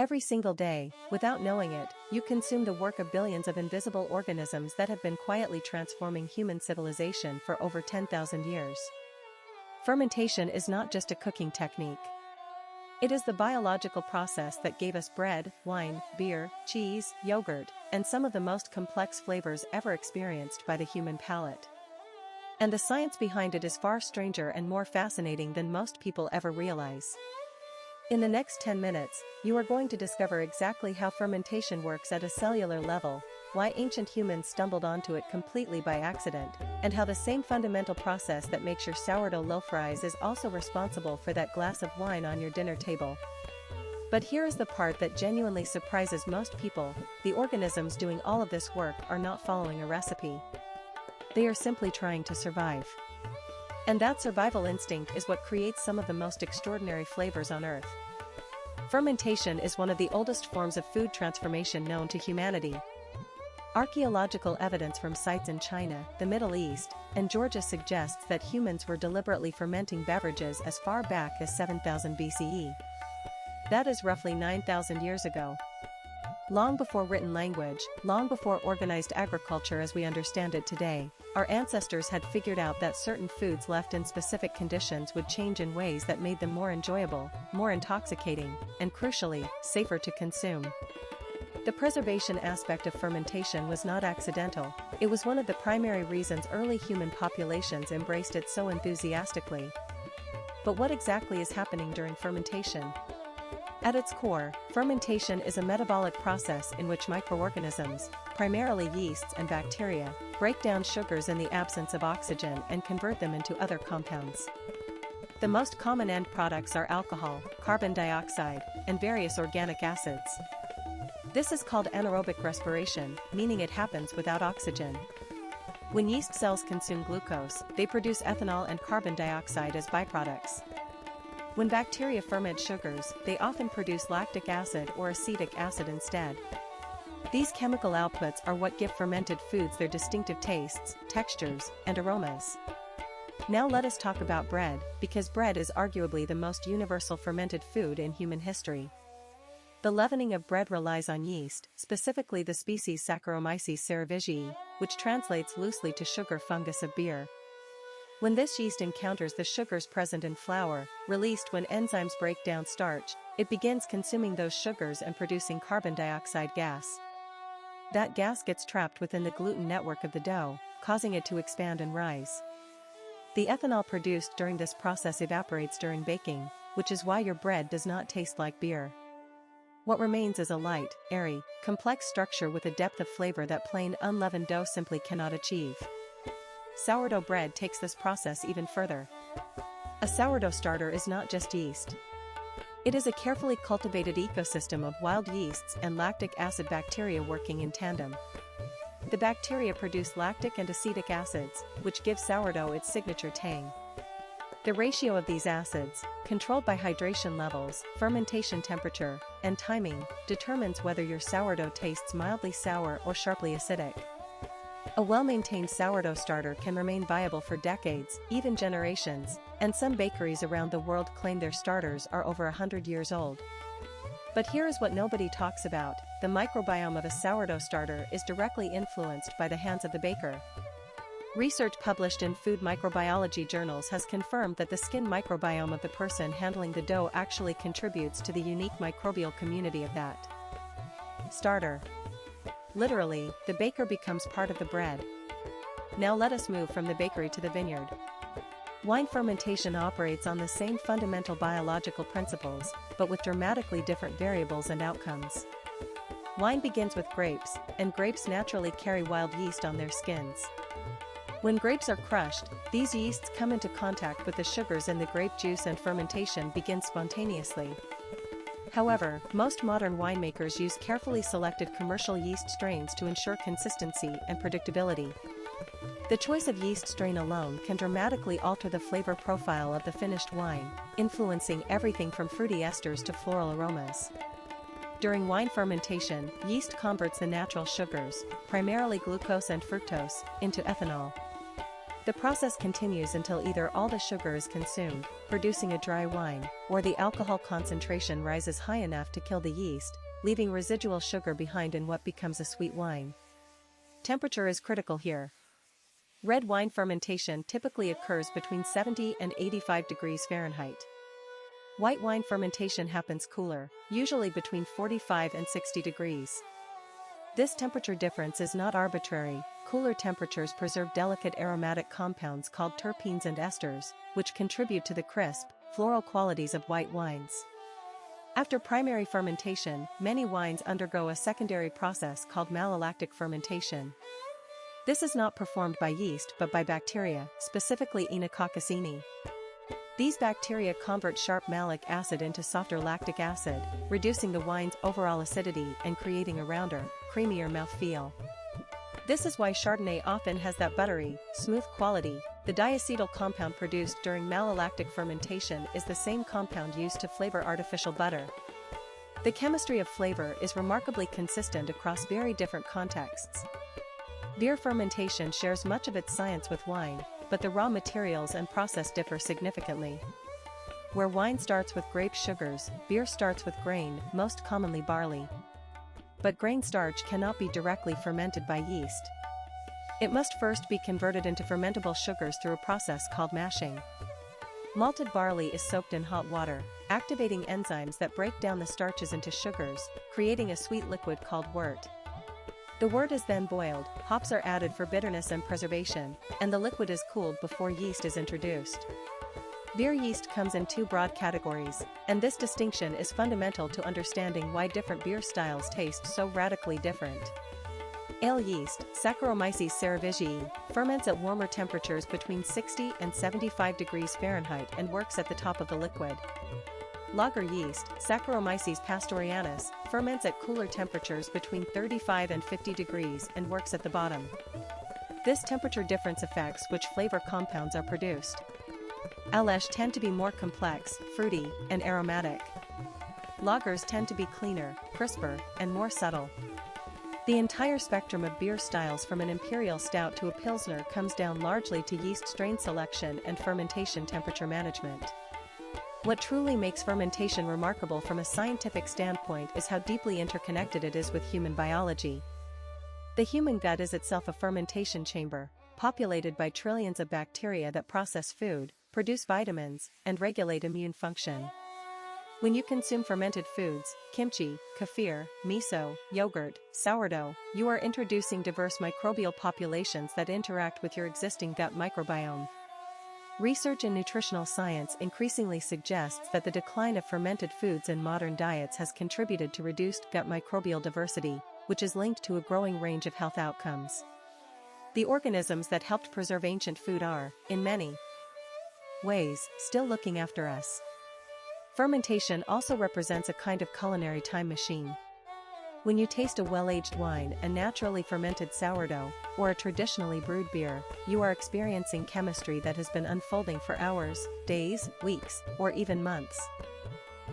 Every single day, without knowing it, you consume the work of billions of invisible organisms that have been quietly transforming human civilization for over 10,000 years. Fermentation is not just a cooking technique. It is the biological process that gave us bread, wine, beer, cheese, yogurt, and some of the most complex flavors ever experienced by the human palate. And the science behind it is far stranger and more fascinating than most people ever realize. In the next 10 minutes, you are going to discover exactly how fermentation works at a cellular level, why ancient humans stumbled onto it completely by accident, and how the same fundamental process that makes your sourdough loaf rise is also responsible for that glass of wine on your dinner table. But here is the part that genuinely surprises most people: the organisms doing all of this work are not following a recipe. They are simply trying to survive. And that survival instinct is what creates some of the most extraordinary flavors on Earth. Fermentation is one of the oldest forms of food transformation known to humanity. Archaeological evidence from sites in China, the Middle East, and Georgia suggests that humans were deliberately fermenting beverages as far back as 7000 BCE. That is roughly 9,000 years ago. Long before written language, long before organized agriculture as we understand it today, our ancestors had figured out that certain foods left in specific conditions would change in ways that made them more enjoyable, more intoxicating, and crucially, safer to consume. The preservation aspect of fermentation was not accidental. It was one of the primary reasons early human populations embraced it so enthusiastically. But what exactly is happening during fermentation? At its core, fermentation is a metabolic process in which microorganisms, primarily yeasts and bacteria, break down sugars in the absence of oxygen and convert them into other compounds. The most common end products are alcohol, carbon dioxide, and various organic acids. This is called anaerobic respiration, meaning it happens without oxygen. When yeast cells consume glucose, they produce ethanol and carbon dioxide as byproducts. When bacteria ferment sugars, they often produce lactic acid or acetic acid instead. These chemical outputs are what give fermented foods their distinctive tastes, textures, and aromas. Now let us talk about bread, because bread is arguably the most universal fermented food in human history. The leavening of bread relies on yeast, specifically the species Saccharomyces cerevisiae, which translates loosely to sugar fungus of beer. When this yeast encounters the sugars present in flour, released when enzymes break down starch, it begins consuming those sugars and producing carbon dioxide gas. That gas gets trapped within the gluten network of the dough, causing it to expand and rise. The ethanol produced during this process evaporates during baking, which is why your bread does not taste like beer. What remains is a light, airy, complex structure with a depth of flavor that plain unleavened dough simply cannot achieve. Sourdough bread takes this process even further. A sourdough starter is not just yeast. It is a carefully cultivated ecosystem of wild yeasts and lactic acid bacteria working in tandem. The bacteria produce lactic and acetic acids, which give sourdough its signature tang. The ratio of these acids, controlled by hydration levels, fermentation temperature, and timing, determines whether your sourdough tastes mildly sour or sharply acidic. A well-maintained sourdough starter can remain viable for decades, even generations, and some bakeries around the world claim their starters are over 100 years old. But here is what nobody talks about: the microbiome of a sourdough starter is directly influenced by the hands of the baker. Research published in food microbiology journals has confirmed that the skin microbiome of the person handling the dough actually contributes to the unique microbial community of that starter. Literally, the baker becomes part of the bread. Now let us move from the bakery to the vineyard. Wine fermentation operates on the same fundamental biological principles, but with dramatically different variables and outcomes. Wine begins with grapes, and grapes naturally carry wild yeast on their skins. When grapes are crushed, these yeasts come into contact with the sugars in the grape juice and fermentation begins spontaneously. However, most modern winemakers use carefully selected commercial yeast strains to ensure consistency and predictability. The choice of yeast strain alone can dramatically alter the flavor profile of the finished wine, influencing everything from fruity esters to floral aromas. During wine fermentation, yeast converts the natural sugars, primarily glucose and fructose, into ethanol. The process continues until either all the sugar is consumed, producing a dry wine, or the alcohol concentration rises high enough to kill the yeast, leaving residual sugar behind in what becomes a sweet wine. Temperature is critical here. Red wine fermentation typically occurs between 70 and 85 degrees Fahrenheit. White wine fermentation happens cooler, usually between 45 and 60 degrees. This temperature difference is not arbitrary. Cooler temperatures preserve delicate aromatic compounds called terpenes and esters, which contribute to the crisp, floral qualities of white wines. After primary fermentation, many wines undergo a secondary process called malolactic fermentation. This is not performed by yeast but by bacteria, specifically Enococcacini. These bacteria convert sharp malic acid into softer lactic acid, reducing the wine's overall acidity and creating a rounder, creamier mouthfeel. This is why Chardonnay often has that buttery, smooth quality. The diacetyl compound produced during malolactic fermentation is the same compound used to flavor artificial butter. The chemistry of flavor is remarkably consistent across very different contexts. Beer fermentation shares much of its science with wine, but the raw materials and process differ significantly. Where wine starts with grape sugars, beer starts with grain, most commonly barley. But grain starch cannot be directly fermented by yeast. It must first be converted into fermentable sugars through a process called mashing. Malted barley is soaked in hot water, activating enzymes that break down the starches into sugars, creating a sweet liquid called wort. The wort is then boiled, hops are added for bitterness and preservation, and the liquid is cooled before yeast is introduced. Beer yeast comes in two broad categories, and this distinction is fundamental to understanding why different beer styles taste so radically different. Ale yeast, Saccharomyces cerevisiae, ferments at warmer temperatures between 60 and 75 degrees Fahrenheit and works at the top of the liquid. Lager yeast, Saccharomyces pastorianus, ferments at cooler temperatures between 35 and 50 degrees and works at the bottom. This temperature difference affects which flavor compounds are produced. Ales tend to be more complex, fruity, and aromatic. Lagers tend to be cleaner, crisper, and more subtle. The entire spectrum of beer styles from an imperial stout to a pilsner comes down largely to yeast strain selection and fermentation temperature management. What truly makes fermentation remarkable from a scientific standpoint is how deeply interconnected it is with human biology. The human gut is itself a fermentation chamber, populated by trillions of bacteria that process food, produce vitamins, and regulate immune function. When you consume fermented foods, kimchi, kefir, miso, yogurt, sourdough, you are introducing diverse microbial populations that interact with your existing gut microbiome. Research in nutritional science increasingly suggests that the decline of fermented foods in modern diets has contributed to reduced gut microbial diversity, which is linked to a growing range of health outcomes. The organisms that helped preserve ancient food are, in many ways, still looking after us. Fermentation also represents a kind of culinary time machine. When you taste a well-aged wine, a naturally fermented sourdough, or a traditionally brewed beer, you are experiencing chemistry that has been unfolding for hours, days, weeks, or even months.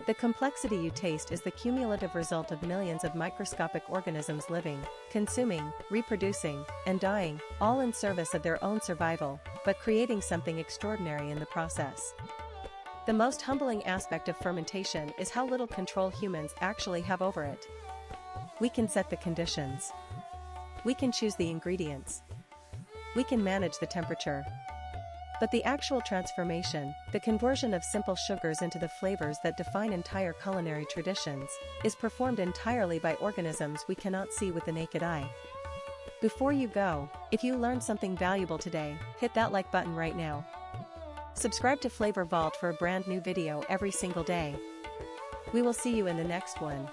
The complexity you taste is the cumulative result of millions of microscopic organisms living, consuming, reproducing, and dying, all in service of their own survival, but creating something extraordinary in the process. The most humbling aspect of fermentation is how little control humans actually have over it. We can set the conditions. We can choose the ingredients. We can manage the temperature. But the actual transformation, the conversion of simple sugars into the flavors that define entire culinary traditions, is performed entirely by organisms we cannot see with the naked eye. Before you go, if you learned something valuable today, hit that like button right now. Subscribe to Flavor Vault for a brand new video every single day. We will see you in the next one.